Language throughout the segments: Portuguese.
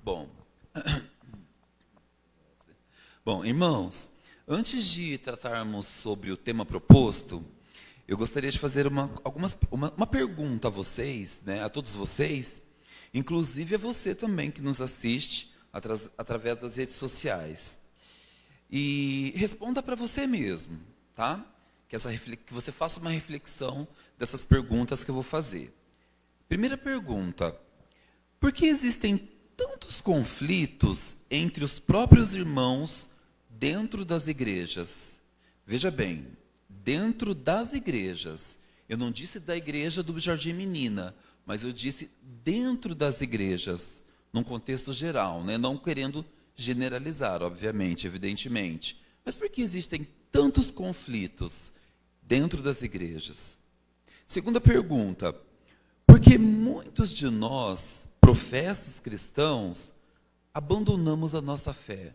Bom, bom, irmãos, antes de tratarmos sobre o tema proposto, eu gostaria de fazer uma pergunta a vocês, né, a todos vocês, inclusive a você também que nos assiste através das redes sociais. E responda para você mesmo, tá? Que você faça uma reflexão dessas perguntas que eu vou fazer. Primeira pergunta: por que existem tantos conflitos entre os próprios irmãos dentro das igrejas? Veja bem, dentro das igrejas. Eu não disse da igreja do Jardim Menina, mas eu disse dentro das igrejas, num contexto geral, né? Não querendo generalizar, obviamente, evidentemente. Mas por que existem tantos conflitos dentro das igrejas? Segunda pergunta: porque muitos de nós, professos cristãos, abandonamos a nossa fé.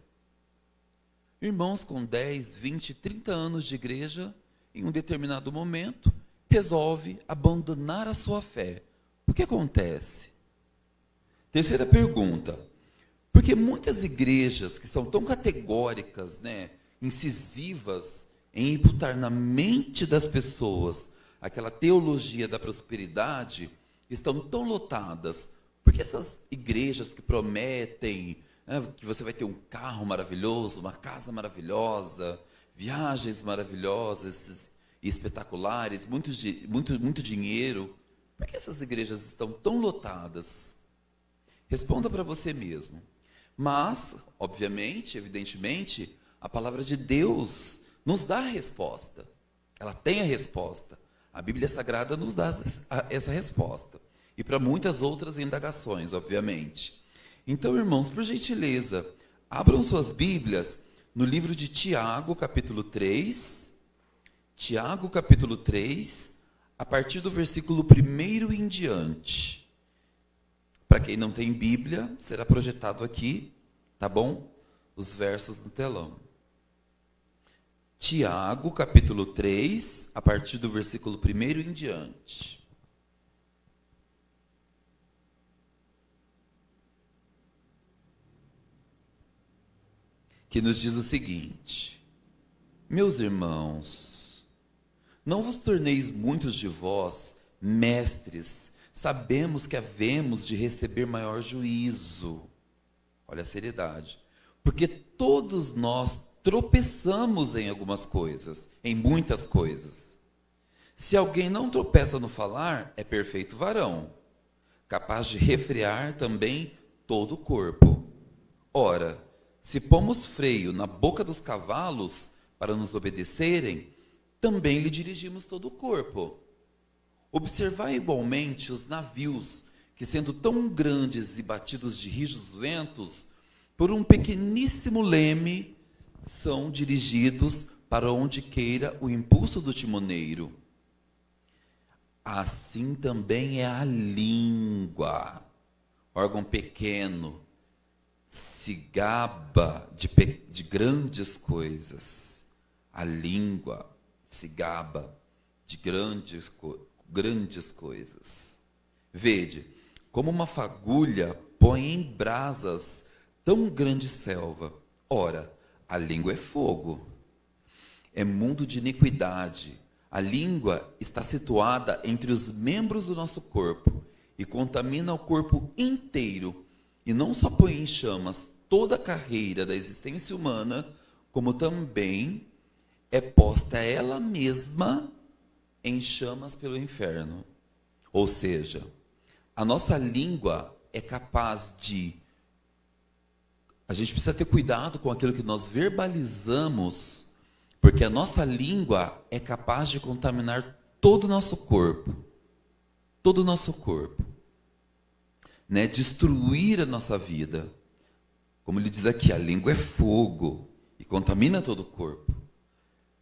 Irmãos com 10, 20, 30 anos de igreja, em um determinado momento, resolve abandonar a sua fé. O que acontece? Terceira pergunta: porque muitas igrejas que são tão categóricas, né, incisivas em imputar na mente das pessoas aquela teologia da prosperidade, estão tão lotadas? Porque essas igrejas que prometem, né, que você vai ter um carro maravilhoso, uma casa maravilhosa, viagens maravilhosas e espetaculares, muito dinheiro, por que essas igrejas estão tão lotadas? Responda para você mesmo. Mas, obviamente, evidentemente, a palavra de Deus nos dá a resposta. Ela tem a resposta. A Bíblia Sagrada nos dá essa resposta. E para muitas outras indagações, obviamente. Então, irmãos, por gentileza, abram suas Bíblias no livro de Tiago, capítulo 3. Tiago, capítulo 3, a partir do versículo 1 em diante. Para quem não tem Bíblia, será projetado aqui, tá bom? Os versos no telão. Tiago, capítulo 3, a partir do versículo 1 em diante. Que nos diz o seguinte: meus irmãos, não vos torneis muitos de vós mestres. Sabemos que havemos de receber maior juízo. Olha a seriedade. Porque todos nós tropeçamos em algumas coisas, em muitas coisas. Se alguém não tropeça no falar, é perfeito varão, capaz de refrear também todo o corpo. Ora, se pomos freio na boca dos cavalos para nos obedecerem, também lhe dirigimos todo o corpo. Observai igualmente os navios, que sendo tão grandes e batidos de rijos ventos, por um pequeníssimo leme, são dirigidos para onde queira o impulso do timoneiro. Assim também é a língua, órgão pequeno, se gaba de grandes coisas. A língua se gaba de grandes coisas. Vede, como uma fagulha põe em brasas tão grande selva. Ora, a língua é fogo, é mundo de iniquidade. A língua está situada entre os membros do nosso corpo e contamina o corpo inteiro, e não só põe em chamas toda a carreira da existência humana, como também é posta ela mesma em chamas pelo inferno. Ou seja, a nossa língua é capaz de... A gente precisa ter cuidado com aquilo que nós verbalizamos, porque a nossa língua é capaz de contaminar todo o nosso corpo. Todo o nosso corpo. Né? Destruir a nossa vida. Como ele diz aqui, a língua é fogo e contamina todo o corpo.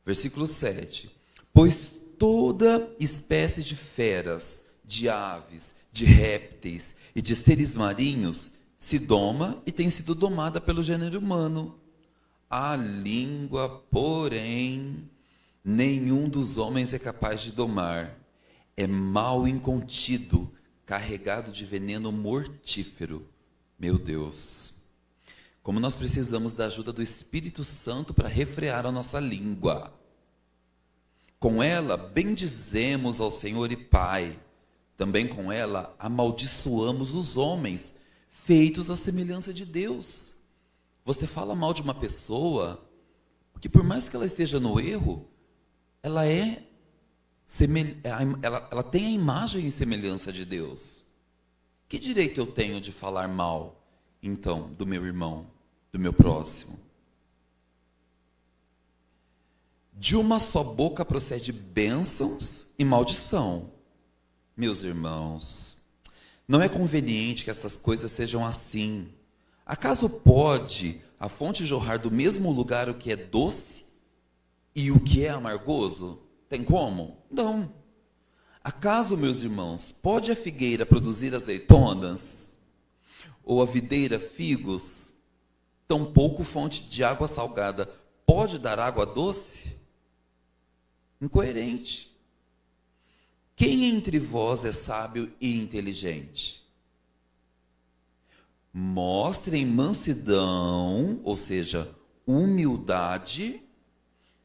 Versículo 7. Pois toda espécie de feras, de aves, de répteis e de seres marinhos se doma e tem sido domada pelo gênero humano. A língua, porém, nenhum dos homens é capaz de domar. É mal incontido, carregado de veneno mortífero. Meu Deus, como nós precisamos da ajuda do Espírito Santo para refrear a nossa língua. Com ela, bendizemos ao Senhor e Pai. Também com ela, amaldiçoamos os homens, feitos à semelhança de Deus. Você fala mal de uma pessoa, porque por mais que ela esteja no erro, ela ela tem a imagem e semelhança de Deus. Que direito eu tenho de falar mal, então, do meu irmão, do meu próximo? De uma só boca procede bênçãos e maldição. Meus irmãos, não é conveniente que estas coisas sejam assim. Acaso pode a fonte jorrar do mesmo lugar o que é doce e o que é amargoso? Tem como? Não. Acaso, meus irmãos, pode a figueira produzir azeitonas? Ou a videira figos? Tampouco fonte de água salgada pode dar água doce? Incoerente. Quem entre vós é sábio e inteligente? Mostrem mansidão, ou seja, humildade,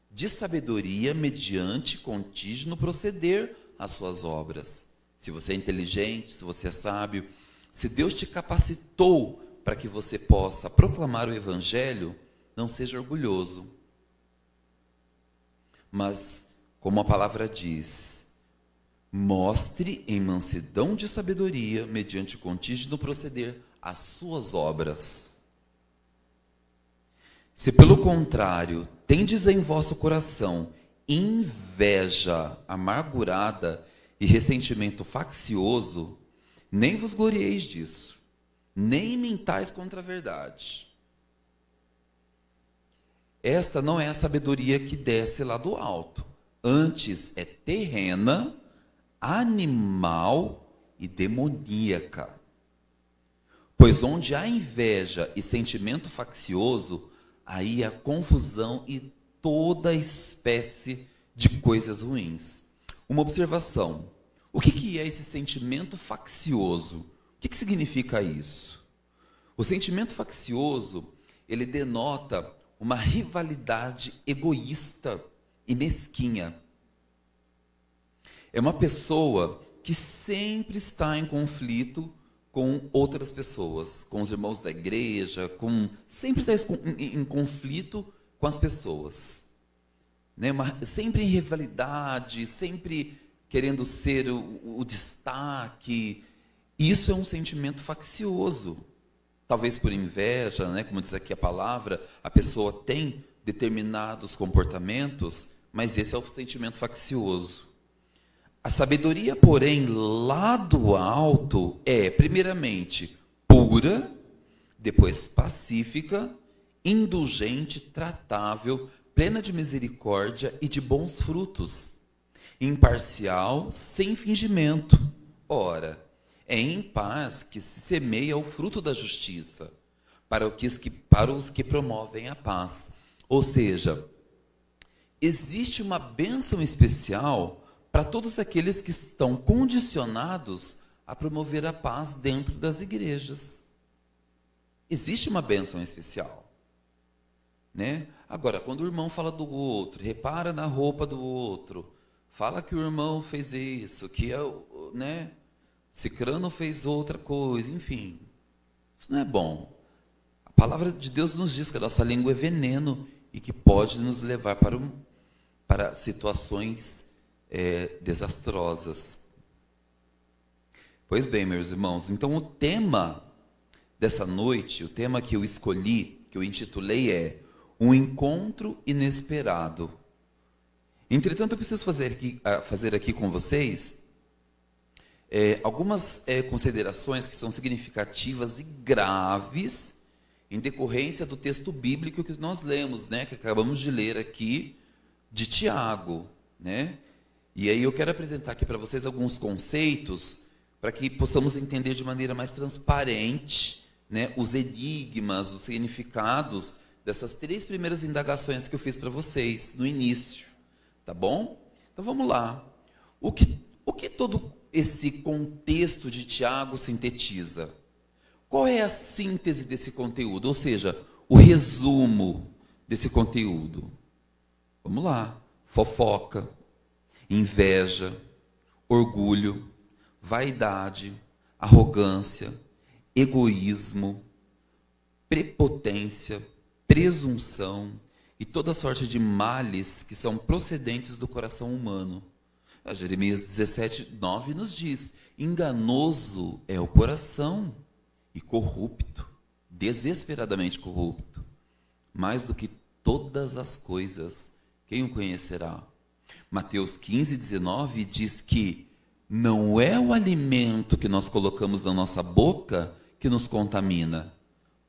de sabedoria mediante contínuo proceder às suas obras. Se você é inteligente, se você é sábio, se Deus te capacitou para que você possa proclamar o Evangelho, não seja orgulhoso. Mas, como a palavra diz, mostre em mansidão de sabedoria, mediante contínuo proceder, as suas obras. Se pelo contrário, tendes em vosso coração inveja amargurada e ressentimento faccioso, nem vos glorieis disso, nem mentais contra a verdade. Esta não é a sabedoria que desce lá do alto, antes é terrena, animal e demoníaca. Pois onde há inveja e sentimento faccioso, aí há confusão e toda espécie de coisas ruins. Uma observação. O que é esse sentimento faccioso? O que significa isso? O sentimento faccioso, ele denota uma rivalidade egoísta e mesquinha. É uma pessoa que sempre está em conflito com outras pessoas, com os irmãos da igreja, sempre está em conflito com as pessoas. Né? Sempre em rivalidade, sempre querendo ser o destaque. Isso é um sentimento faccioso. Talvez por inveja, né? Como diz aqui a palavra, a pessoa tem determinados comportamentos, mas esse é o sentimento faccioso. A sabedoria, porém, lá do alto é, primeiramente, pura, depois pacífica, indulgente, tratável, plena de misericórdia e de bons frutos, imparcial, sem fingimento. Ora, é em paz que se semeia o fruto da justiça, para os que promovem a paz. Ou seja, existe uma bênção especial para todos aqueles que estão condicionados a promover a paz dentro das igrejas. Existe uma bênção especial. Né? Agora, quando o irmão fala do outro, repara na roupa do outro, fala que o irmão fez isso, que né, cicrano fez outra coisa, enfim. Isso não é bom. A palavra de Deus nos diz que a nossa língua é veneno e que pode nos levar para situações desastrosas. Pois bem, meus irmãos, então o tema dessa noite, o tema que eu escolhi, que eu intitulei é Um Encontro Inesperado. Entretanto, eu preciso fazer aqui com vocês algumas considerações que são significativas e graves em decorrência do texto bíblico que nós lemos, né, que acabamos de ler aqui, de Tiago, né? E aí eu quero apresentar aqui para vocês alguns conceitos para que possamos entender de maneira mais transparente, né, os enigmas, os significados dessas 3 primeiras indagações que eu fiz para vocês no início, tá bom? Então vamos lá. O que todo esse contexto de Tiago sintetiza? Qual é a síntese desse conteúdo? Ou seja, o resumo desse conteúdo. Vamos lá. Fofoca, inveja, orgulho, vaidade, arrogância, egoísmo, prepotência, presunção e toda sorte de males que são procedentes do coração humano. Jeremias 17:9 nos diz: enganoso é o coração e corrupto, desesperadamente corrupto. Mais do que todas as coisas, quem o conhecerá? Mateus 15:19 diz que não é o alimento que nós colocamos na nossa boca que nos contamina,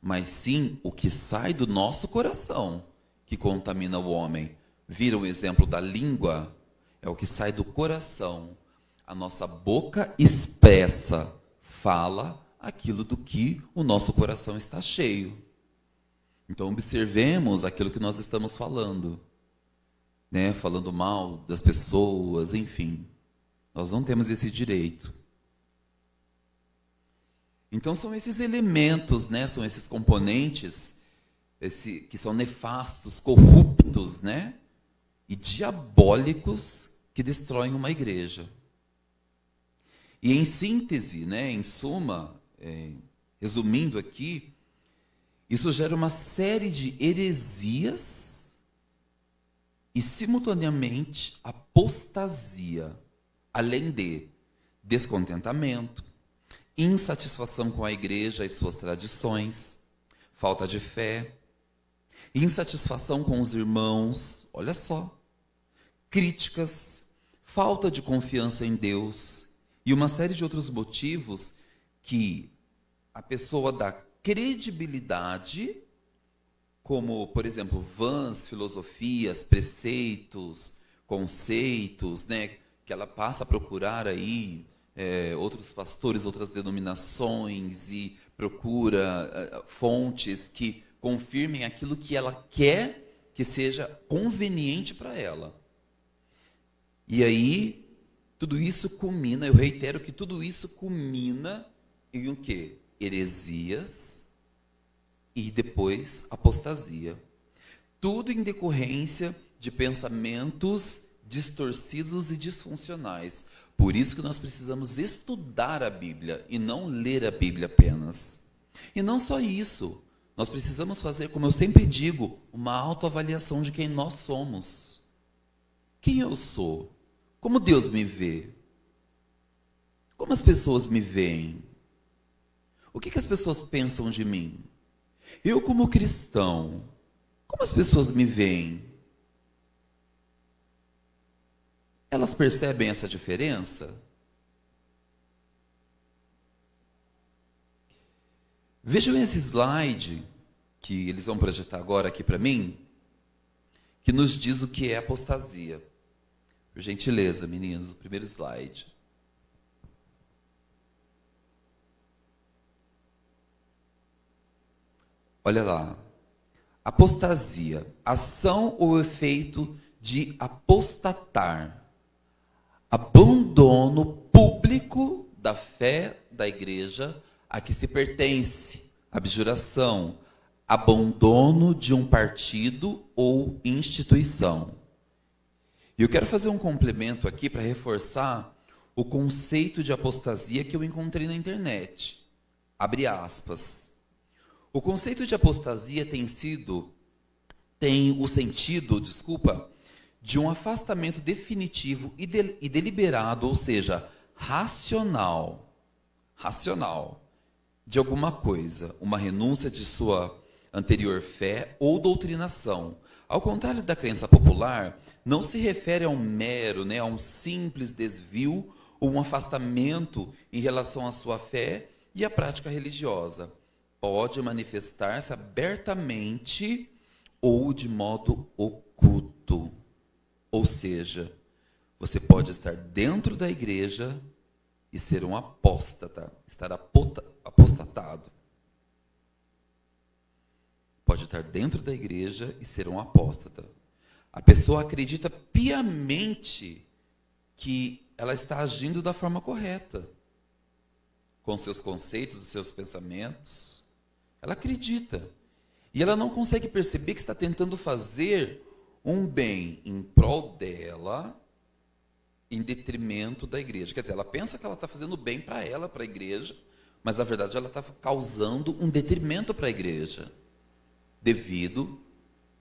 mas sim o que sai do nosso coração que contamina o homem. Viram o exemplo da língua? É o que sai do coração. A nossa boca expressa, fala aquilo do que o nosso coração está cheio. Então observemos aquilo que nós estamos falando, né? Falando mal das pessoas, enfim. Nós não temos esse direito. Então são esses elementos, né? São esses componentes que são nefastos, corruptos, né? E diabólicos que destroem uma igreja. E em síntese, né? Em suma, resumindo aqui, isso gera uma série de heresias e, simultaneamente, apostasia, além de descontentamento, insatisfação com a igreja e suas tradições, falta de fé, insatisfação com os irmãos, olha só, críticas, falta de confiança em Deus e uma série de outros motivos que a pessoa dá credibilidade, como, por exemplo, vãs filosofias, preceitos, conceitos, né, que ela passa a procurar aí outros pastores, outras denominações e procura fontes que confirmem aquilo que ela quer que seja conveniente para ela. E aí, tudo isso culmina, eu reitero que tudo isso culmina em o quê? Heresias e depois apostasia. Tudo em decorrência de pensamentos distorcidos e disfuncionais. Por isso que nós precisamos estudar a Bíblia e não ler a Bíblia apenas. E não só isso, nós precisamos fazer, como eu sempre digo, uma autoavaliação de quem nós somos. Quem eu sou? Como Deus me vê? Como as pessoas me veem? O que as pessoas pensam de mim? Eu, como cristão, como as pessoas me veem? Elas percebem essa diferença? Vejam esse slide, que eles vão projetar agora aqui para mim, que nos diz o que é apostasia. Por gentileza, meninos, o primeiro slide. Olha lá. Apostasia, ação ou efeito de apostatar. Abandono público da fé da igreja a que se pertence. Abjuração, abandono de um partido ou instituição. E eu quero fazer um complemento aqui para reforçar o conceito de apostasia que eu encontrei na internet. Abre aspas. O conceito de apostasia tem o sentido, de um afastamento definitivo e deliberado, ou seja, racional, de alguma coisa, uma renúncia de sua anterior fé ou doutrinação. Ao contrário da crença popular, não se refere a um mero, a um simples desvio ou um afastamento em relação à sua fé e à prática religiosa. Pode manifestar-se abertamente ou de modo oculto. Ou seja, você pode estar dentro da igreja e ser um apóstata, estar apostatado. Pode estar dentro da igreja e ser um apóstata. A pessoa acredita piamente que ela está agindo da forma correta. com seus conceitos, os seus pensamentos. Ela acredita. E ela não consegue perceber que está tentando fazer um bem em prol dela, em detrimento da igreja. Quer dizer, ela pensa que ela está fazendo bem para ela, para a igreja, mas na verdade ela está causando um detrimento para a igreja, devido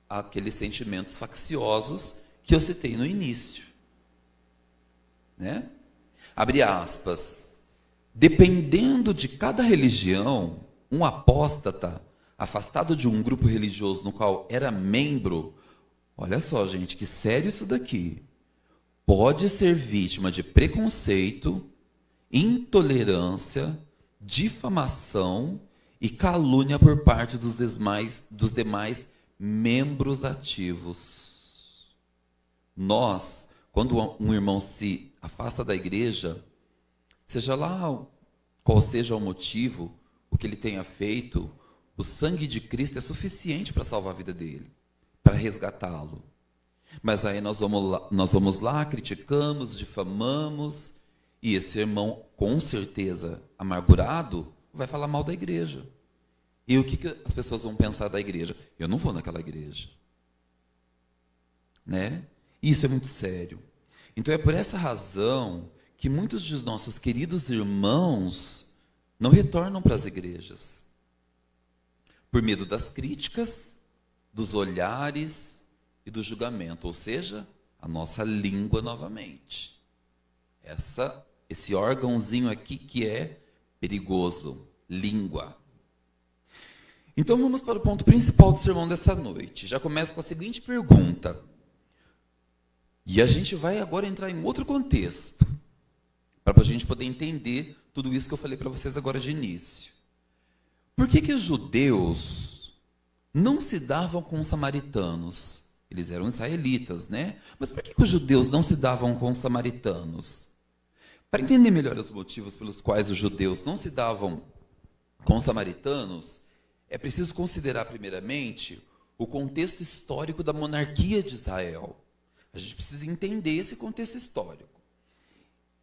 àqueles sentimentos facciosos que eu citei no início. Né? Abre aspas. Dependendo de cada religião, um apóstata, afastado de um grupo religioso no qual era membro, olha só, gente, que sério isso daqui, pode ser vítima de preconceito, intolerância, difamação e calúnia por parte dos demais membros ativos. Nós, quando um irmão se afasta da igreja, seja lá qual seja o motivo, o que ele tenha feito, o sangue de Cristo é suficiente para salvar a vida dele, para resgatá-lo. Mas aí nós vamos lá, criticamos, difamamos, e esse irmão, com certeza amargurado, vai falar mal da igreja. E o que as pessoas vão pensar da igreja? Eu não vou naquela igreja. Né? Isso é muito sério. Então é por essa razão que muitos de nossos queridos irmãos não retornam para as igrejas. Por medo das críticas, dos olhares e do julgamento, ou seja, a nossa língua novamente. Esse órgãozinho aqui que é perigoso, língua. Então vamos para o ponto principal do sermão dessa noite. Já começo com a seguinte pergunta. E a gente vai agora entrar em outro contexto, para a gente poder entender tudo isso que eu falei para vocês agora de início. Por que os judeus não se davam com os samaritanos? Eles eram israelitas, né? Mas por que os judeus não se davam com os samaritanos? Para entender melhor os motivos pelos quais os judeus não se davam com os samaritanos, é preciso considerar, primeiramente, o contexto histórico da monarquia de Israel. A gente precisa entender esse contexto histórico.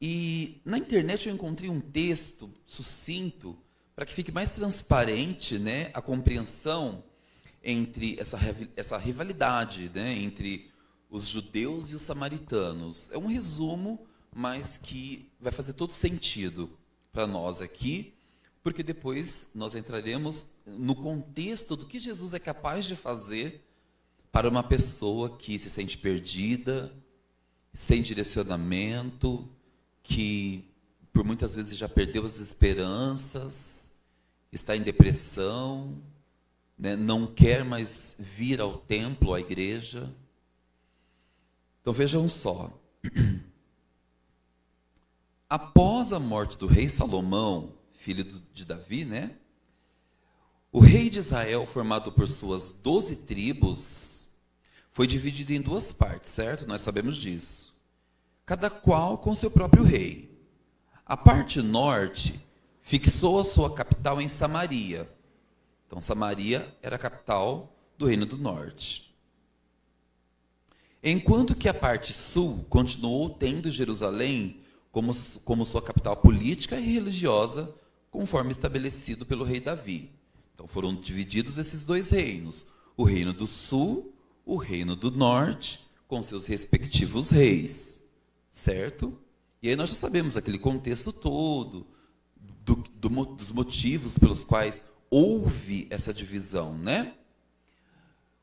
E na internet eu encontrei um texto sucinto para que fique mais transparente, né, a compreensão entre essa rivalidade, né, entre os judeus e os samaritanos. É um resumo, mas que vai fazer todo sentido para nós aqui, porque depois nós entraremos no contexto do que Jesus é capaz de fazer para uma pessoa que se sente perdida, sem direcionamento, que por muitas vezes já perdeu as esperanças, está em depressão, né, não quer mais vir ao templo, à igreja. Então vejam só. Após a morte do rei Salomão, filho de Davi, né, o rei de Israel, formado por suas 12 tribos, foi dividido em duas partes, certo? Nós sabemos disso. Cada qual com seu próprio rei. A parte norte fixou a sua capital em Samaria. Então, Samaria era a capital do Reino do Norte. Enquanto que a parte sul continuou tendo Jerusalém como sua capital política e religiosa, conforme estabelecido pelo rei Davi. Então, foram divididos esses dois reinos. O reino do sul, o reino do norte, com seus respectivos reis. Certo? E aí nós já sabemos aquele contexto todo, dos motivos pelos quais houve essa divisão, né?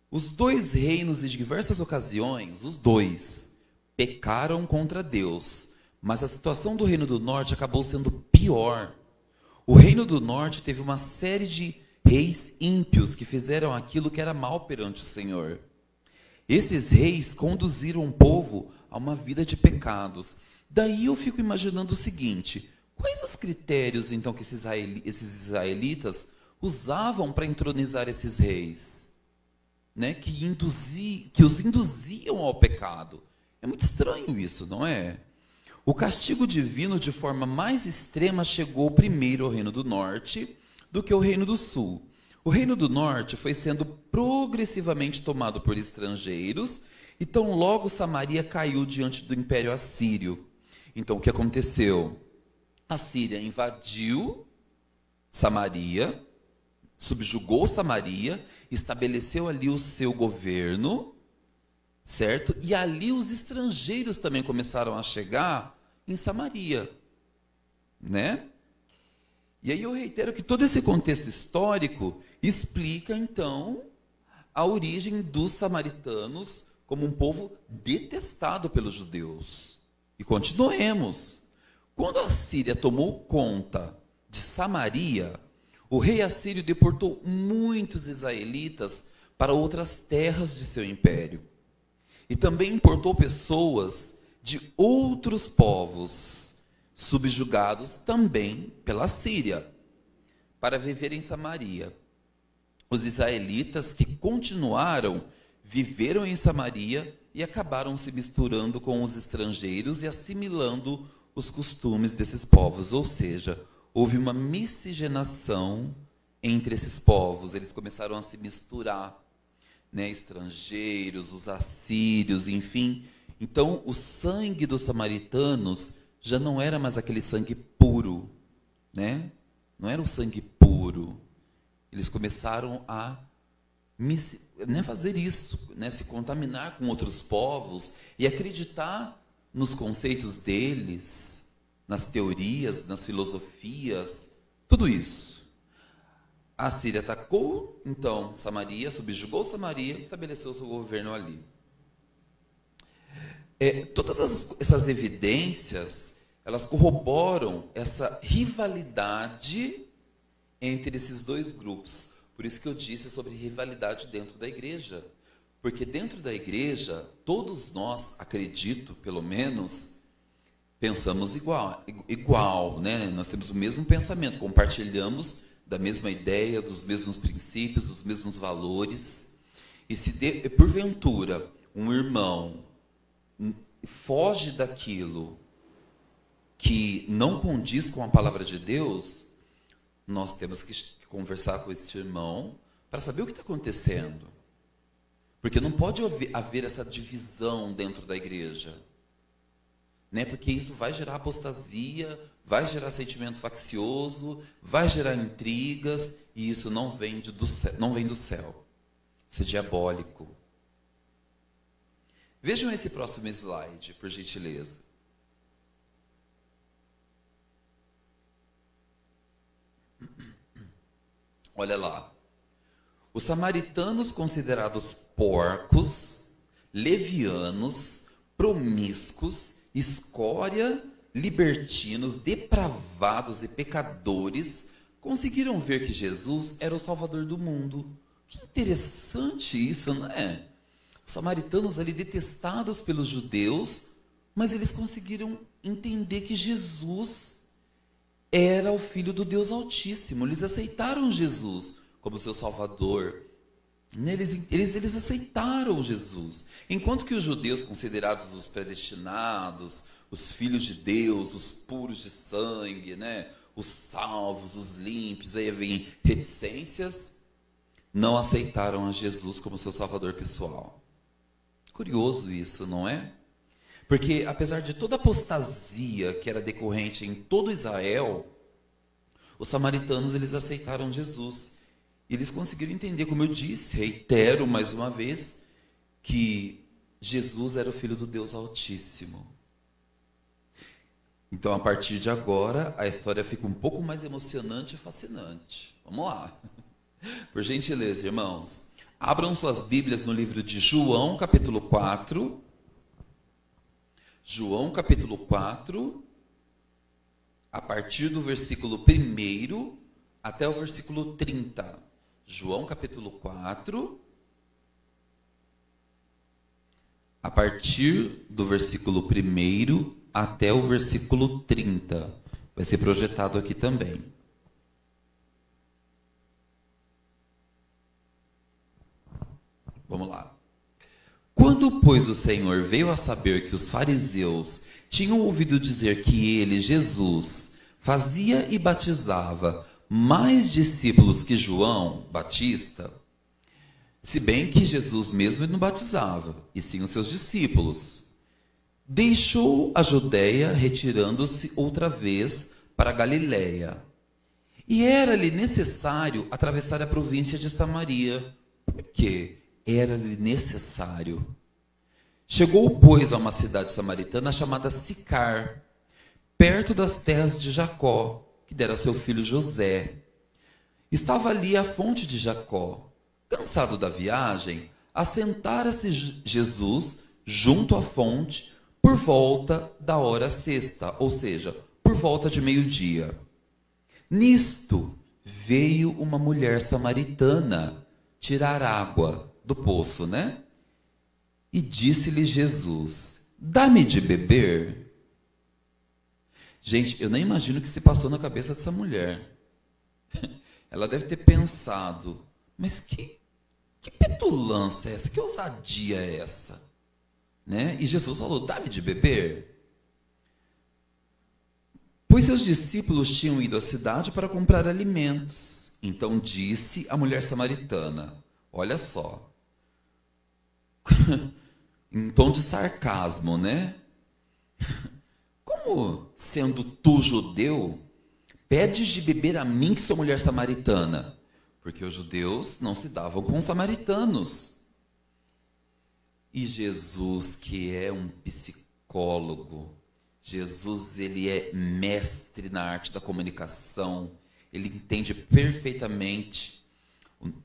Os dois reinos, em diversas ocasiões, os dois, pecaram contra Deus, mas a situação do reino do norte acabou sendo pior. O reino do norte teve uma série de reis ímpios que fizeram aquilo que era mal perante o Senhor. Esses reis conduziram o povo a uma vida de pecados. Daí eu fico imaginando o seguinte: quais os critérios, então, que esses israelitas usavam para entronizar esses reis? Né? Que os induziam ao pecado. É muito estranho isso, não é? O castigo divino, de forma mais extrema, chegou primeiro ao reino do norte do que ao reino do sul. O reino do norte foi sendo progressivamente tomado por estrangeiros, e tão logo Samaria caiu diante do Império Assírio. Então, o que aconteceu? A Síria invadiu Samaria, subjugou Samaria, estabeleceu ali o seu governo, certo? E ali os estrangeiros também começaram a chegar em Samaria, né? E aí eu reitero que todo esse contexto histórico explica, então, a origem dos samaritanos como um povo detestado pelos judeus. E continuemos. Quando a Síria tomou conta de Samaria, o rei assírio deportou muitos israelitas para outras terras de seu império. E também importou pessoas de outros povos, subjugados também pela Síria, para viver em Samaria. Os israelitas que continuaram, viveram em Samaria e acabaram se misturando com os estrangeiros e assimilando os costumes desses povos. Ou seja, houve uma miscigenação entre esses povos. Eles começaram a se misturar, né? Estrangeiros, os assírios, enfim. Então, o sangue dos samaritanos já não era mais aquele sangue puro, né? Não era o sangue puro. Eles começaram a fazer isso, né? Se contaminar com outros povos e acreditar nos conceitos deles, nas teorias, nas filosofias, tudo isso. A Síria atacou, então, Samaria, subjugou Samaria e estabeleceu seu governo ali. Todas essas evidências, elas corroboram essa rivalidade entre esses dois grupos. Por isso que eu disse sobre rivalidade dentro da igreja. Porque dentro da igreja, todos nós, acredito, pelo menos, pensamos igual, né? Nós temos o mesmo pensamento, compartilhamos da mesma ideia, dos mesmos princípios, dos mesmos valores. E se porventura um irmão foge daquilo que não condiz com a palavra de Deus, nós temos que conversar com esse irmão para saber o que está acontecendo. Porque não pode haver essa divisão dentro da igreja, né? Porque isso vai gerar apostasia, vai gerar sentimento faccioso, vai gerar intrigas, e isso não vem do céu. Isso é diabólico. Vejam esse próximo slide, por gentileza. Olha lá. Os samaritanos considerados porcos, levianos, promíscuos, escória, libertinos, depravados e pecadores, conseguiram ver que Jesus era o Salvador do mundo. Que interessante isso, não é? Os samaritanos ali detestados pelos judeus, mas eles conseguiram entender que Jesus era o Filho do Deus Altíssimo. Eles aceitaram Jesus como seu Salvador. Eles aceitaram Jesus. Enquanto que os judeus, considerados os predestinados, os filhos de Deus, os puros de sangue, né? Os salvos, os limpos, aí vem reticências, não aceitaram a Jesus como seu Salvador pessoal. Curioso isso, não é? Porque apesar de toda a apostasia que era decorrente em todo Israel, os samaritanos, eles aceitaram Jesus. E eles conseguiram entender, como eu disse, reitero mais uma vez, que Jesus era o Filho do Deus Altíssimo. Então, a partir de agora, a história fica um pouco mais emocionante e fascinante. Vamos lá. Por gentileza, irmãos. Abram suas Bíblias no livro de João, capítulo 4. João, capítulo 4, a partir do versículo 1 até o versículo 30. João, capítulo 4, a partir do versículo 1 até o versículo 30. Vai ser projetado aqui também. Vamos lá. Quando, pois, o Senhor veio a saber que os fariseus tinham ouvido dizer que ele, Jesus, fazia e batizava mais discípulos que João Batista, se bem que Jesus mesmo não batizava, e sim os seus discípulos, deixou a Judéia, retirando-se outra vez para a Galiléia. E era-lhe necessário atravessar a província de Samaria. Por quê? Era-lhe necessário. Chegou, pois, a uma cidade samaritana chamada Sicar, perto das terras de Jacó, que dera a seu filho José. Estava ali a fonte de Jacó. Cansado da viagem, assentara-se Jesus junto à fonte por volta da hora sexta, ou seja, por volta de meio-dia. Nisto veio uma mulher samaritana tirar água do poço, né? E disse-lhe Jesus: dá-me de beber. Gente, eu nem imagino o que se passou na cabeça dessa mulher. Ela deve ter pensado, mas que petulância é essa? Que ousadia é essa? Né? E Jesus falou, dá-me de beber. Pois seus discípulos tinham ido à cidade para comprar alimentos. Então disse a mulher samaritana, olha só, em tom de sarcasmo, né? Como, sendo tu judeu, pedes de beber a mim que sou mulher samaritana? Porque os judeus não se davam com os samaritanos. E Jesus, que é um psicólogo, Jesus, ele é mestre na arte da comunicação, ele entende perfeitamente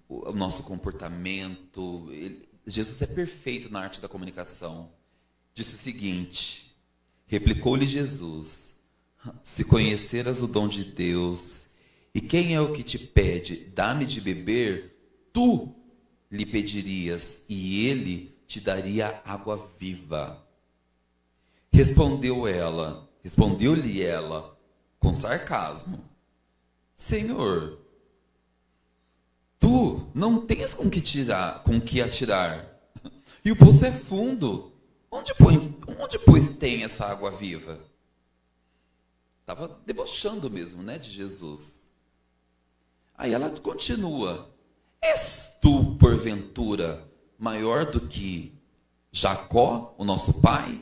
o nosso comportamento. Jesus é perfeito na arte da comunicação. Disse o seguinte, replicou-lhe Jesus, se conheceras o dom de Deus, e quem é o que te pede, dá-me de beber, tu lhe pedirias, e ele te daria água viva. Respondeu-lhe ela, com sarcasmo, Senhor, tu não tens com que atirar, e o poço é fundo. Onde, pois, tem essa água viva? Estava debochando mesmo, né, de Jesus. Aí ela continua, és tu, porventura, maior do que Jacó, o nosso pai,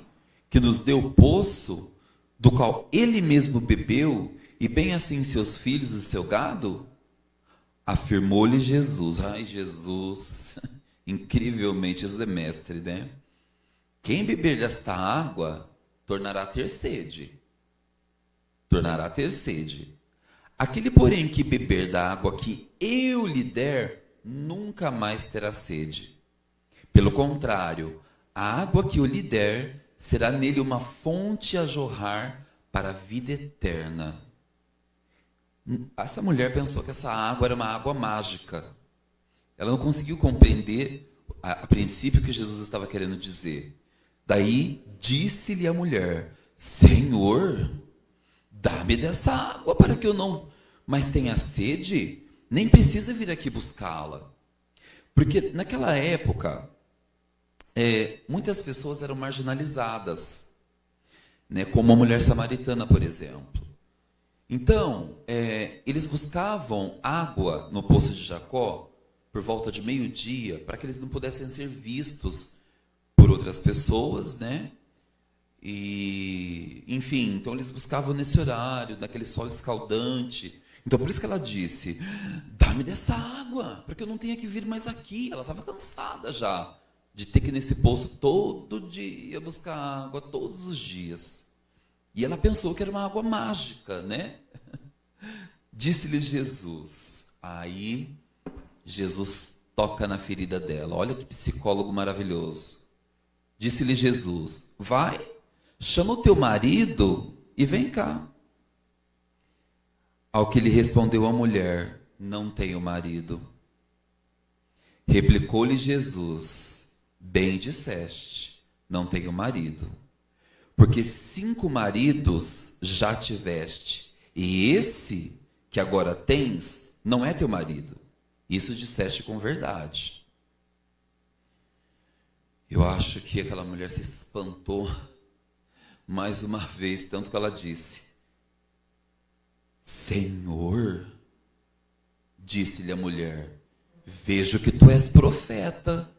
que nos deu o poço, do qual ele mesmo bebeu, e bem assim seus filhos e seu gado? Afirmou-lhe Jesus. Ai, Jesus, incrivelmente, Jesus é mestre, né? Quem beber desta água, tornará a ter sede. Tornará a ter sede. Aquele, porém, que beber da água que eu lhe der, nunca mais terá sede. Pelo contrário, a água que eu lhe der será nele uma fonte a jorrar para a vida eterna. Essa mulher pensou que essa água era uma água mágica. Ela não conseguiu compreender a princípio o que Jesus estava querendo dizer. Daí disse-lhe a mulher, Senhor, dá-me dessa água para que eu não mais tenha sede, nem precisa vir aqui buscá-la. Porque naquela época, muitas pessoas eram marginalizadas, né, como a mulher samaritana, por exemplo. Então, eles buscavam água no poço de Jacó por volta de meio-dia, para que eles não pudessem ser vistos por outras pessoas, né? E, enfim, então eles buscavam nesse horário, naquele sol escaldante. Então, por isso que ela disse, dá-me dessa água, para que eu não tenha que vir mais aqui. Ela estava cansada já de ter que ir nesse poço todo dia buscar água, todos os dias. E ela pensou que era uma água mágica, né? Disse-lhe Jesus. Aí, Jesus toca na ferida dela. Olha que psicólogo maravilhoso. Disse-lhe Jesus, vai, chama o teu marido e vem cá. Ao que lhe respondeu a mulher, não tenho marido. Replicou-lhe Jesus, bem disseste, não tenho marido. Porque 5 maridos já tiveste, e esse que agora tens não é teu marido. Isso disseste com verdade. Eu acho que aquela mulher se espantou mais uma vez, tanto que ela disse, Senhor, disse-lhe a mulher, vejo que tu és profeta.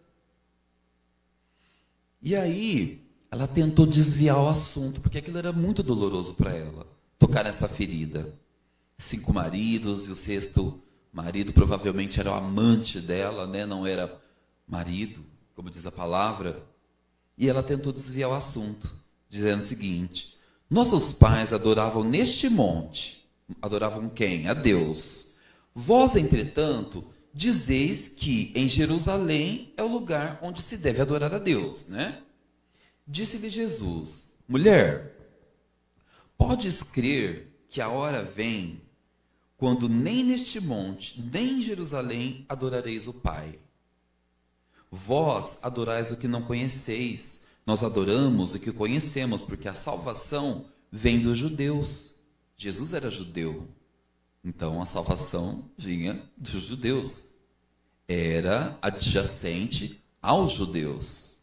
E aí, ela tentou desviar o assunto, porque aquilo era muito doloroso para ela, tocar nessa ferida. 5 maridos, e o sexto marido provavelmente era o amante dela, né? Não era marido, como diz a palavra. E ela tentou desviar o assunto, dizendo o seguinte: nossos pais adoravam neste monte. Adoravam quem? A Deus. Vós, entretanto, dizeis que em Jerusalém é o lugar onde se deve adorar a Deus, né? Disse-lhe Jesus: mulher, podes crer que a hora vem quando nem neste monte, nem em Jerusalém adorareis o Pai. Vós adorais o que não conheceis, nós adoramos o que conhecemos, porque a salvação vem dos judeus. Jesus era judeu, então a salvação vinha dos judeus. Era adjacente aos judeus.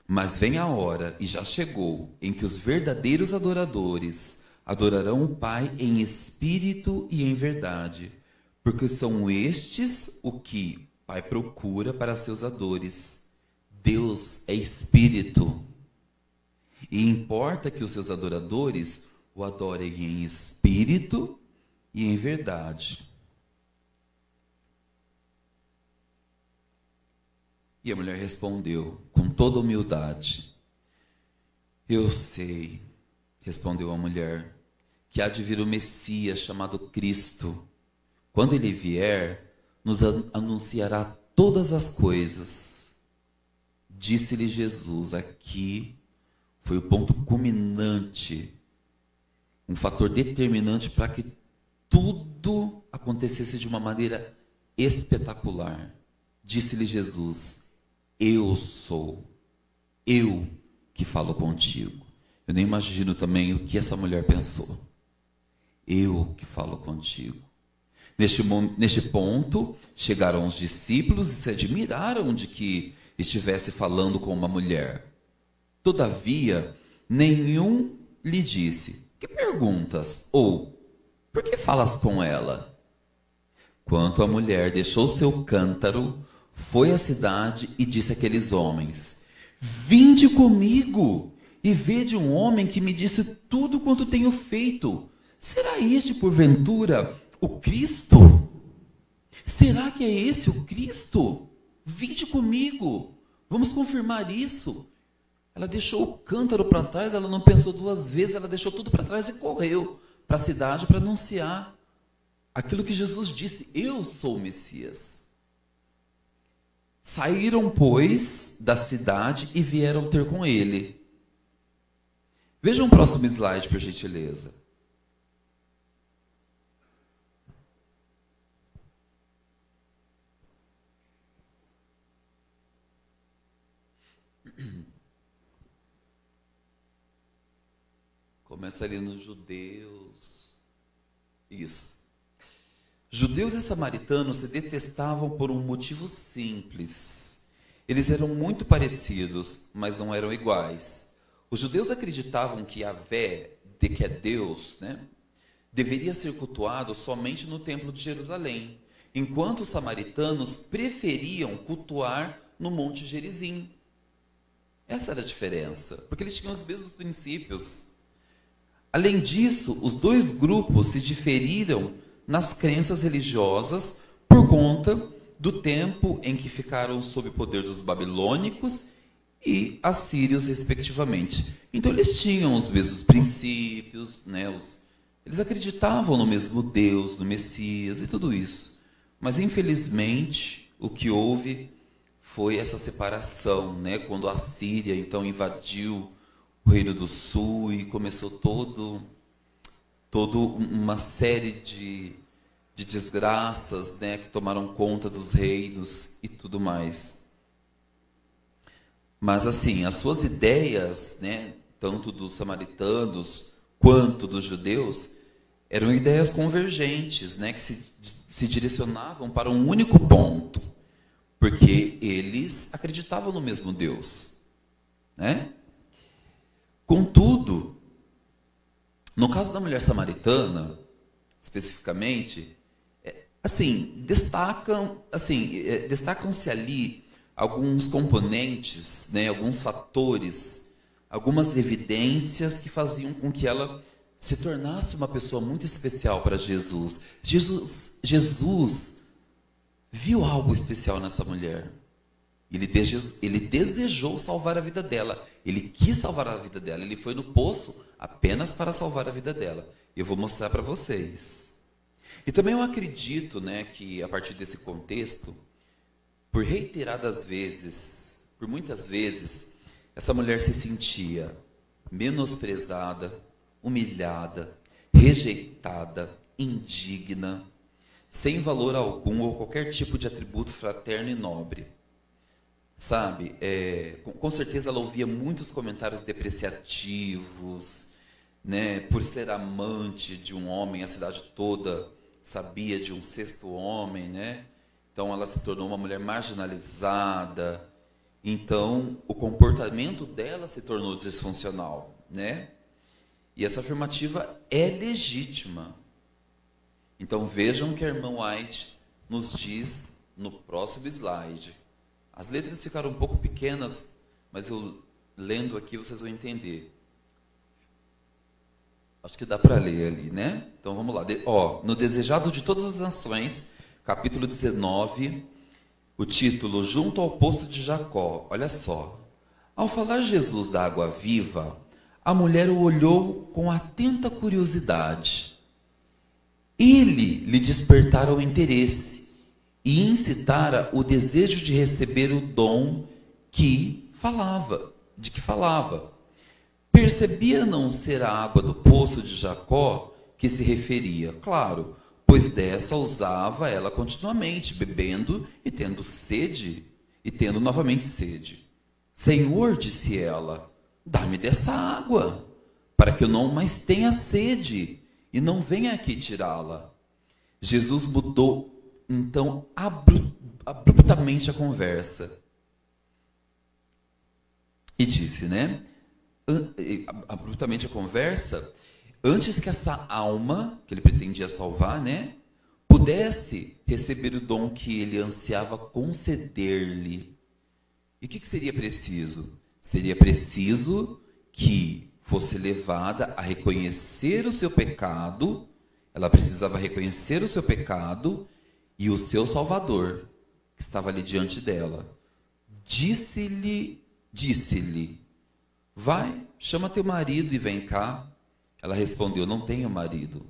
Mas vem a hora, e já chegou, em que os verdadeiros adoradores adorarão o Pai em espírito e em verdade, porque são estes o que o Pai procura para seus adoradores. Deus é espírito, e importa que os seus adoradores o adorem em espírito e em verdade. E a mulher respondeu com toda humildade: eu sei, respondeu a mulher, que há de vir o Messias chamado Cristo. Quando ele vier, nos anunciará todas as coisas. Disse-lhe Jesus, aqui foi o ponto culminante, um fator determinante para que tudo acontecesse de uma maneira espetacular. Disse-lhe Jesus: eu sou, eu que falo contigo. Eu nem imagino também o que essa mulher pensou. Eu que falo contigo. Neste ponto, chegaram os discípulos e se admiraram de que estivesse falando com uma mulher. Todavia, nenhum lhe disse: que perguntas? Ou, por que falas com ela? Quanto a mulher deixou seu cântaro, foi à cidade e disse àqueles homens: vinde comigo e vede um homem que me disse tudo quanto tenho feito. Será este, porventura, o Cristo? Será que é esse o Cristo? Vinde comigo, vamos confirmar isso. Ela deixou o cântaro para trás, ela não pensou duas vezes, ela deixou tudo para trás e correu para a cidade para anunciar aquilo que Jesus disse: eu sou o Messias. Saíram, pois, da cidade e vieram ter com ele. Vejam o próximo slide, por gentileza. Começa ali nos judeus. Isso. Judeus e samaritanos se detestavam por um motivo simples. Eles eram muito parecidos, mas não eram iguais. Os judeus acreditavam que Yahvé, que é Deus, né, deveria ser cultuado somente no templo de Jerusalém, enquanto os samaritanos preferiam cultuar no Monte Gerizim. Essa era a diferença, porque eles tinham os mesmos princípios. Além disso, os dois grupos se diferiram nas crenças religiosas por conta do tempo em que ficaram sob o poder dos babilônicos e assírios, respectivamente. Então, eles tinham os mesmos princípios, né? Eles acreditavam no mesmo Deus, no Messias e tudo isso. Mas, infelizmente, o que houve foi essa separação, né? Quando a Síria, então, invadiu o Reino do Sul e começou toda uma série de desgraças, né, que tomaram conta dos reinos e tudo mais. Mas assim, as suas ideias, né, tanto dos samaritanos quanto dos judeus, eram ideias convergentes, né, que se direcionavam para um único ponto, porque eles acreditavam no mesmo Deus, né? Contudo, no caso da mulher samaritana, especificamente, destacam-se ali alguns componentes, né, alguns fatores, algumas evidências que faziam com que ela se tornasse uma pessoa muito especial para Jesus. Jesus viu algo especial nessa mulher. Ele desejou salvar a vida dela. Ele quis salvar a vida dela. Ele foi no poço apenas para salvar a vida dela. Eu vou mostrar para vocês. E também eu acredito, né, que a partir desse contexto, por reiteradas vezes, por muitas vezes, essa mulher se sentia menosprezada, humilhada, rejeitada, indigna, sem valor algum ou qualquer tipo de atributo fraterno e nobre. Sabe, com certeza ela ouvia muitos comentários depreciativos, né, por ser amante de um homem, a cidade toda sabia de um sexto homem, né? Então ela se tornou uma mulher marginalizada. Então o comportamento dela se tornou disfuncional, né? E essa afirmativa é legítima. Então vejam o que a irmã White nos diz no próximo slide. As letras ficaram um pouco pequenas, mas eu lendo aqui vocês vão entender. Acho que dá para ler ali, né? Então vamos lá. No Desejado de Todas as Nações, capítulo 19, o título Junto ao Poço de Jacó. Olha só. Ao falar Jesus da água viva, a mulher o olhou com atenta curiosidade. Ele lhe despertara o interesse e incitara o desejo de receber o dom de que falava. Percebia não ser a água do poço de Jacó que se referia, claro, pois dessa usava ela continuamente, bebendo e tendo sede, e tendo novamente sede. Senhor, disse ela, dá-me dessa água, para que eu não mais tenha sede, e não venha aqui tirá-la. Jesus mudou, então, abruptamente a conversa. E disse, né? Abruptamente a conversa, antes que essa alma, que ele pretendia salvar, né, pudesse receber o dom que ele ansiava conceder-lhe. E o que seria preciso? Seria preciso que fosse levada a reconhecer o seu pecado, ela precisava reconhecer o seu pecado e o seu Salvador, que estava ali diante dela. Disse-lhe, vai, chama teu marido e vem cá. Ela respondeu, não tenho marido.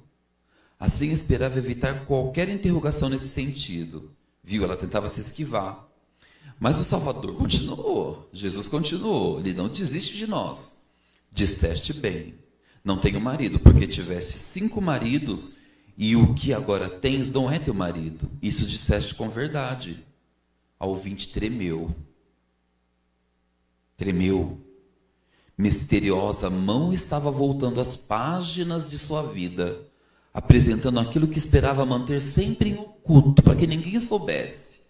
Assim esperava evitar qualquer interrogação nesse sentido. Viu, ela tentava se esquivar. Mas o Salvador continuou, Jesus continuou, ele não desiste de nós. Disseste bem, não tenho marido, porque tiveste 5 maridos e o que agora tens não é teu marido. Isso disseste com verdade. A ouvinte tremeu. Misteriosa mão estava voltando as páginas de sua vida, apresentando aquilo que esperava manter sempre em oculto, para que ninguém soubesse.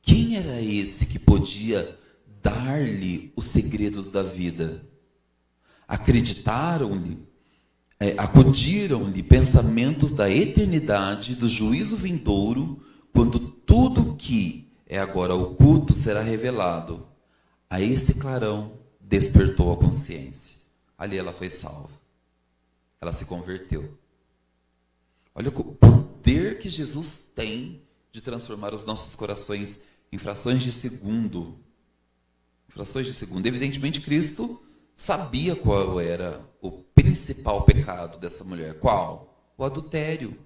Quem era esse que podia dar-lhe os segredos da vida? Acudiram-lhe pensamentos da eternidade, do juízo vindouro, quando tudo que é agora oculto será revelado. A esse clarão despertou a consciência. Ali ela foi salva. Ela se converteu. Olha o poder que Jesus tem de transformar os nossos corações em frações de segundo. Evidentemente, Cristo sabia qual era o principal pecado dessa mulher. Qual? O adultério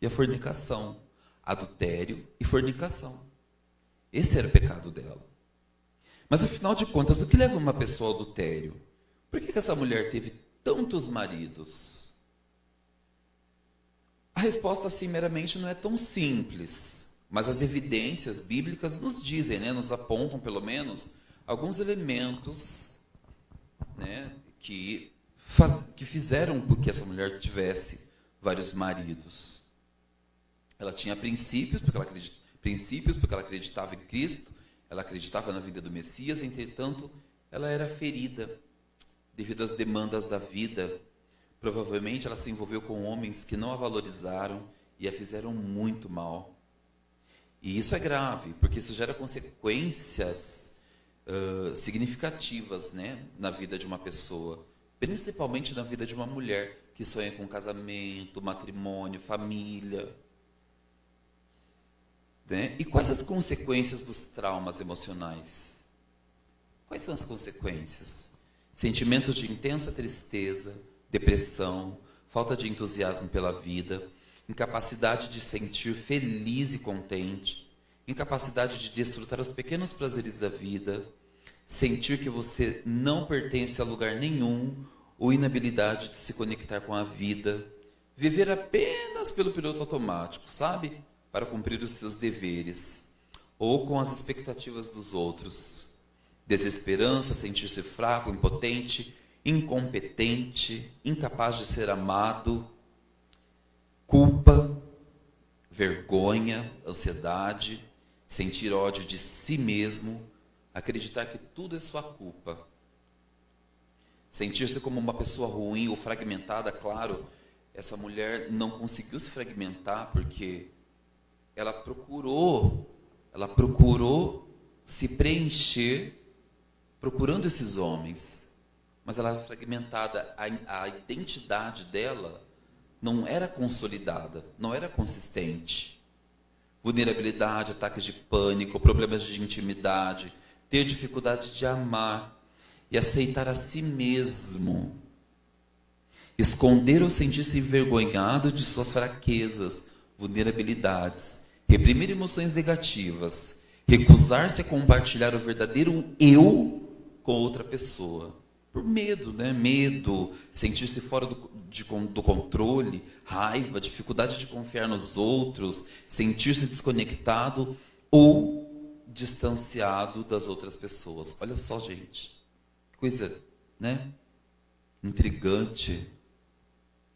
e a fornicação. Adultério e fornicação. Esse era o pecado dela. Mas, afinal de contas, o que leva uma pessoa ao adultério? Por que essa mulher teve tantos maridos? A resposta, assim, meramente não é tão simples. Mas as evidências bíblicas nos dizem, né, nos apontam, pelo menos, alguns elementos, né, que fizeram com que essa mulher tivesse vários maridos. Ela tinha princípios, porque ela acreditava em Cristo, ela acreditava na vida do Messias, entretanto, ela era ferida devido às demandas da vida. Provavelmente ela se envolveu com homens que não a valorizaram e a fizeram muito mal. E isso é grave, porque isso gera consequências significativas, né, na vida de uma pessoa. principalmente na vida de uma mulher que sonha com casamento, matrimônio, família. Né? E quais as consequências dos traumas emocionais? Quais são as consequências? Sentimentos de intensa tristeza, depressão, falta de entusiasmo pela vida, incapacidade de sentir feliz e contente, incapacidade de desfrutar os pequenos prazeres da vida, sentir que você não pertence a lugar nenhum, ou inabilidade de se conectar com a vida, viver apenas pelo piloto automático, sabe? Para cumprir os seus deveres, ou com as expectativas dos outros. Desesperança, sentir-se fraco, impotente, incompetente, incapaz de ser amado, culpa, vergonha, ansiedade, sentir ódio de si mesmo, acreditar que tudo é sua culpa. Sentir-se como uma pessoa ruim ou fragmentada, claro, essa mulher não conseguiu se fragmentar porque ela procurou se preencher procurando esses homens, mas ela era fragmentada, a identidade dela não era consolidada, não era consistente. Vulnerabilidade, ataques de pânico, problemas de intimidade, ter dificuldade de amar e aceitar a si mesmo. Esconder ou sentir-se envergonhado de suas fraquezas, vulnerabilidades, reprimir emoções negativas, recusar-se a compartilhar o verdadeiro eu com outra pessoa. Por medo, né? Medo, sentir-se fora do controle, raiva, dificuldade de confiar nos outros, sentir-se desconectado ou distanciado das outras pessoas. Olha só, gente, que coisa, né? Intrigante.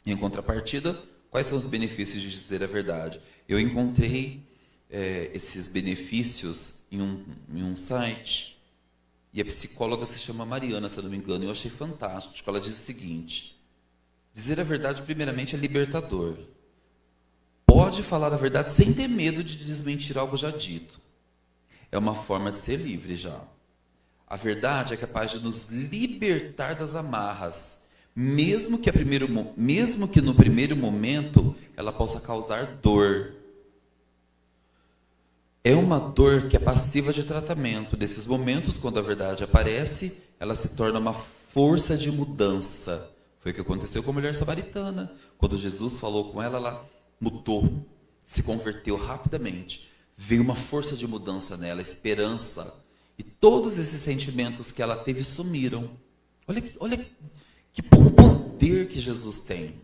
Em contrapartida, quais são os benefícios de dizer a verdade? Eu encontrei esses benefícios em um site, e a psicóloga se chama Mariana, se eu não me engano, e eu achei fantástico. Ela diz o seguinte: dizer a verdade, primeiramente, é libertador. Pode falar a verdade sem ter medo de desmentir algo já dito. É uma forma de ser livre já. A verdade é capaz de nos libertar das amarras, mesmo que no primeiro momento ela possa causar dor. É uma dor que é passiva de tratamento. Nesses momentos, quando a verdade aparece, ela se torna uma força de mudança. Foi o que aconteceu com a mulher samaritana. Quando Jesus falou com ela, ela mudou, se converteu rapidamente. Veio uma força de mudança nela, esperança. E todos esses sentimentos que ela teve sumiram. Olha que poder que Jesus tem.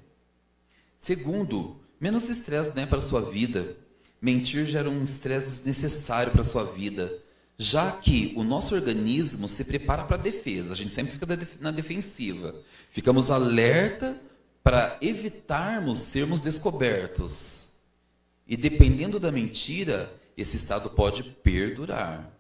Segundo, menos estresse, né, para a sua vida. Mentir gera um estresse desnecessário para a sua vida, já que o nosso organismo se prepara para a defesa. A gente sempre fica na defensiva. Ficamos alerta para evitarmos sermos descobertos. E dependendo da mentira, esse estado pode perdurar.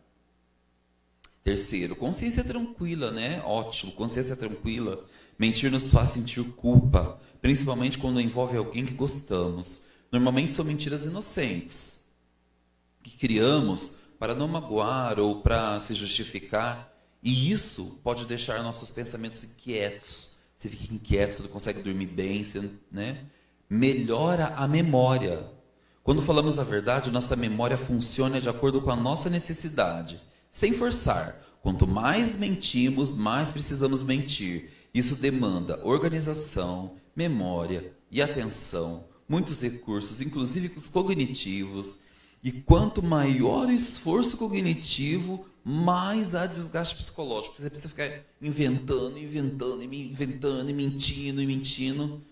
Terceiro, consciência tranquila, né? Ótimo, consciência tranquila. Mentir nos faz sentir culpa, principalmente quando envolve alguém que gostamos. Normalmente são mentiras inocentes, que criamos para não magoar ou para se justificar. E isso pode deixar nossos pensamentos inquietos. Você fica inquieto, você não consegue dormir bem, você, né? Melhora a memória. Quando falamos a verdade, nossa memória funciona de acordo com a nossa necessidade, sem forçar. Quanto mais mentimos, mais precisamos mentir. Isso demanda organização, memória e atenção. Muitos recursos, inclusive os cognitivos, e quanto maior o esforço cognitivo, mais há desgaste psicológico. Você precisa ficar inventando e mentindo.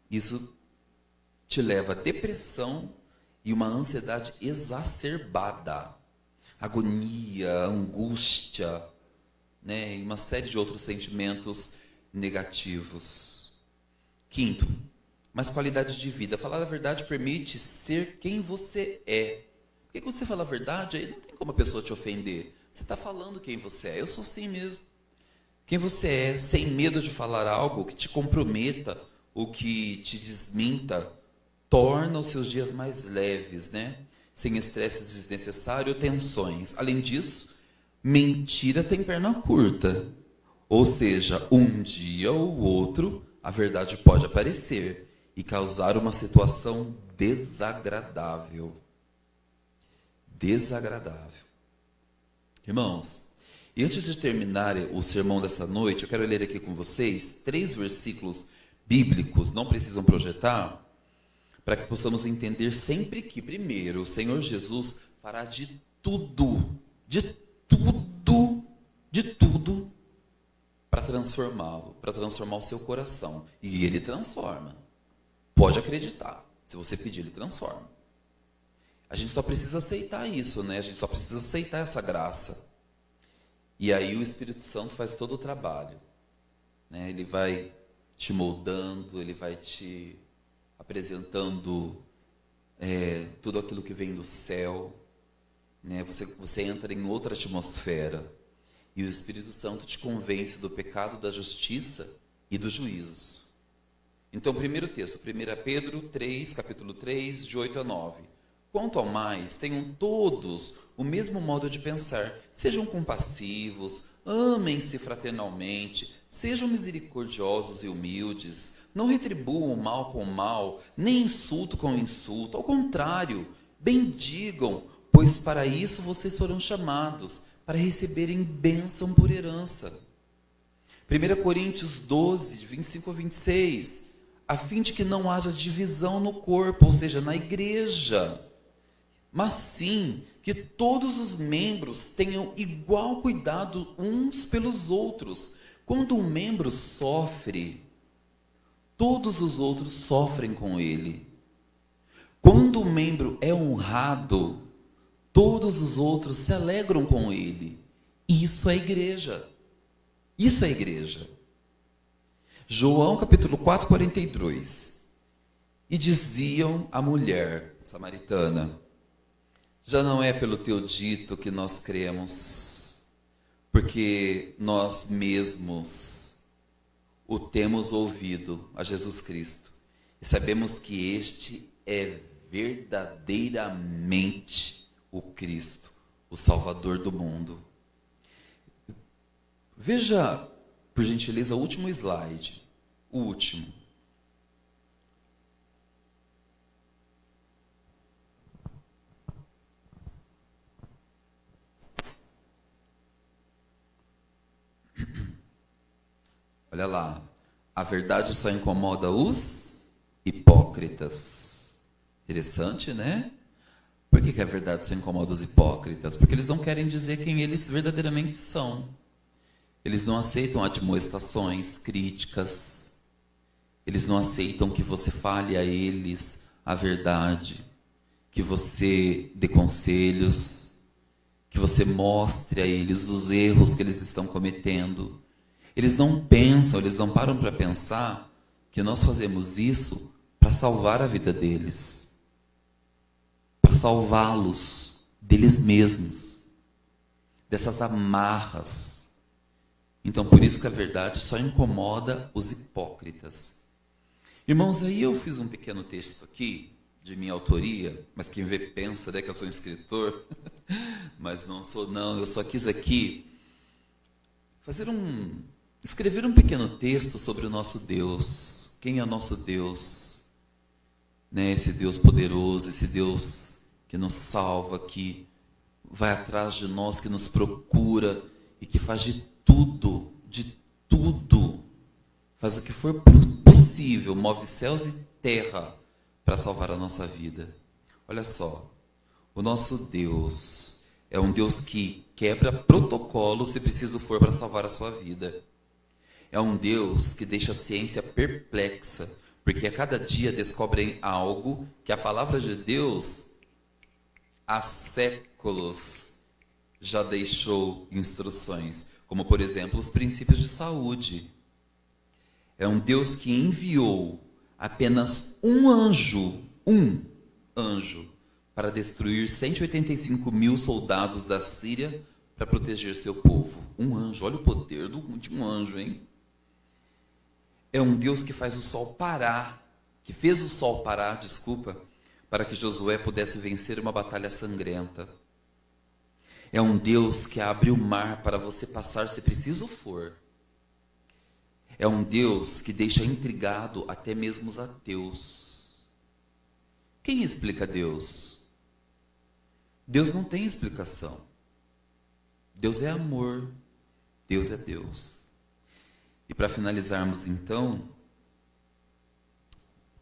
Isso te leva a depressão e uma ansiedade exacerbada, agonia, angústia, né, e uma série de outros sentimentos negativos. Quinto, mais qualidade de vida. Falar a verdade permite ser quem você é. Porque quando você fala a verdade, aí não tem como a pessoa te ofender. Você está falando quem você é. Eu sou assim mesmo. Quem você é, sem medo de falar algo que te comprometa ou que te desminta, torna os seus dias mais leves, né? Sem estresses desnecessários ou tensões. Além disso, mentira tem perna curta. Ou seja, um dia ou outro, a verdade pode aparecer e causar uma situação desagradável. Desagradável. Irmãos, e antes de terminar o sermão dessa noite, eu quero ler aqui com vocês 3 versículos bíblicos, não precisam projetar, para que possamos entender sempre que, primeiro, o Senhor Jesus fará de tudo, para transformá-lo, para transformar o seu coração. E Ele transforma. Pode acreditar. Se você pedir, Ele transforma. A gente só precisa aceitar isso, né? A gente só precisa aceitar essa graça. E aí o Espírito Santo faz todo o trabalho, né? Ele vai te moldando, Ele vai te apresentando tudo aquilo que vem do céu, né? Você entra em outra atmosfera. E o Espírito Santo te convence do pecado, da justiça e do juízo. Então, primeiro texto, 1 Pedro 3, capítulo 3, de 8 a 9. Quanto ao mais, tenham todos o mesmo modo de pensar. Sejam compassivos, amem-se fraternalmente, sejam misericordiosos e humildes. Não retribuam o mal com o mal, nem insulto com insulto. Ao contrário, bendigam, pois para isso vocês foram chamados, para receberem bênção por herança. 1 Coríntios 12, de 25 a 26, a fim de que não haja divisão no corpo, ou seja, na igreja, mas sim que todos os membros tenham igual cuidado uns pelos outros. Quando um membro sofre, todos os outros sofrem com ele. Quando um membro é honrado, todos os outros se alegram com ele. Isso é igreja. Isso é igreja. João capítulo 4, 42. E diziam à mulher samaritana: já não é pelo teu dito que nós cremos, porque nós mesmos o temos ouvido, a Jesus Cristo, e sabemos que este é verdadeiramente o Cristo, o Salvador do mundo. Veja, por gentileza, o último slide. O último. Olha lá. A verdade só incomoda os hipócritas. Interessante, né? Por que a verdade só incomoda os hipócritas? Porque eles não querem dizer quem eles verdadeiramente são. Eles não aceitam admoestações, críticas. Eles não aceitam que você fale a eles a verdade, que você dê conselhos, que você mostre a eles os erros que eles estão cometendo. Eles não pensam, eles não param para pensar que nós fazemos isso para salvar a vida deles, para salvá-los deles mesmos, dessas amarras. Então, por isso que a verdade só incomoda os hipócritas. Irmãos, aí eu fiz um pequeno texto aqui, de minha autoria, mas quem vê pensa, né, que eu sou um escritor, mas não sou não, eu só quis aqui escrever um pequeno texto sobre o nosso Deus. Quem é o nosso Deus? Né, esse Deus poderoso, esse Deus que nos salva, que vai atrás de nós, que nos procura e que faz de tudo, faz o que for possível, move céus e terra para salvar a nossa vida. Olha só, o nosso Deus é um Deus que quebra protocolo se preciso for para salvar a sua vida. É um Deus que deixa a ciência perplexa, porque a cada dia descobrem algo que a palavra de Deus há séculos já deixou instruções, como por exemplo os princípios de saúde. É um Deus que enviou apenas um anjo, para destruir 185 mil soldados da Síria para proteger seu povo. Um anjo, olha o poder de um anjo, hein? É um Deus que faz o sol parar, que fez o sol parar, para que Josué pudesse vencer uma batalha sangrenta. É um Deus que abre o mar para você passar se preciso for. É um Deus que deixa intrigado até mesmo os ateus. Quem explica Deus? Deus não tem explicação. Deus é amor. Deus é Deus. E para finalizarmos então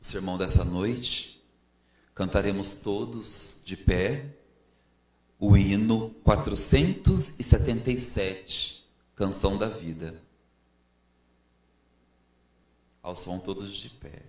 o sermão dessa noite, cantaremos todos de pé o hino 477, Canção da Vida. Ao som todos de pé.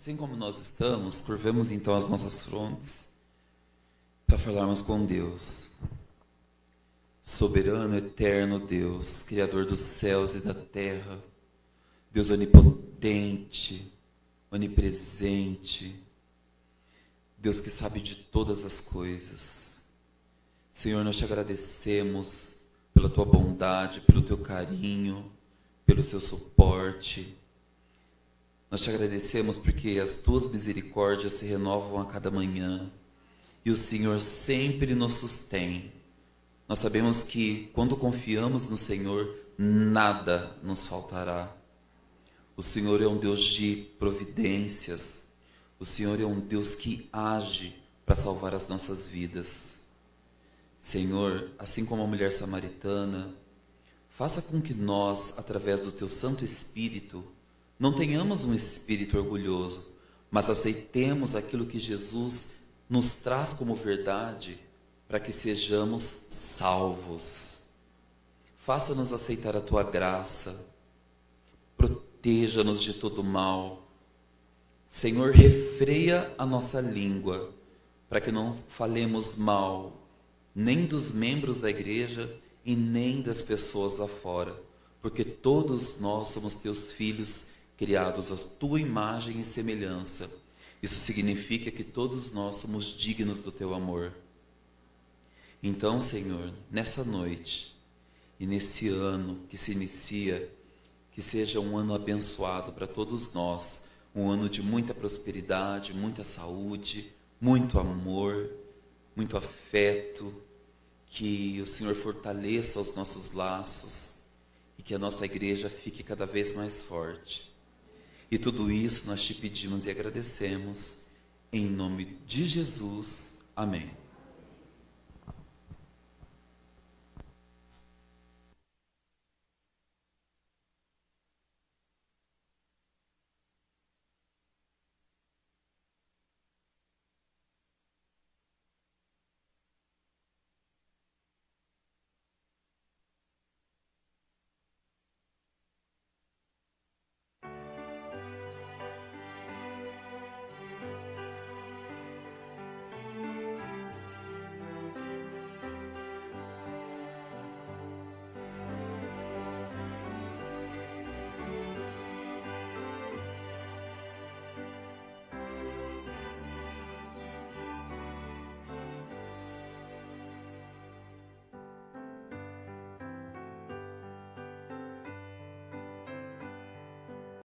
Assim como nós estamos, curvemos então as nossas frontes para falarmos com Deus. Soberano, eterno Deus, Criador dos céus e da terra, Deus onipotente, onipresente, Deus que sabe de todas as coisas. Senhor, nós te agradecemos pela tua bondade, pelo teu carinho, pelo seu suporte. Nós te agradecemos porque as tuas misericórdias se renovam a cada manhã e o Senhor sempre nos sustém. Nós sabemos que quando confiamos no Senhor, nada nos faltará. O Senhor é um Deus de providências. O Senhor é um Deus que age para salvar as nossas vidas. Senhor, assim como a mulher samaritana, faça com que nós, através do teu Santo Espírito, não tenhamos um espírito orgulhoso, mas aceitemos aquilo que Jesus nos traz como verdade, para que sejamos salvos. Faça-nos aceitar a tua graça, proteja-nos de todo mal. Senhor, refreia a nossa língua, para que não falemos mal, nem dos membros da igreja e nem das pessoas lá fora, porque todos nós somos teus filhos, criados à tua imagem e semelhança. Isso significa que todos nós somos dignos do teu amor. Então, Senhor, nessa noite e nesse ano que se inicia, que seja um ano abençoado para todos nós, um ano de muita prosperidade, muita saúde, muito amor, muito afeto, que o Senhor fortaleça os nossos laços e que a nossa igreja fique cada vez mais forte. E tudo isso nós te pedimos e agradecemos, em nome de Jesus. Amém.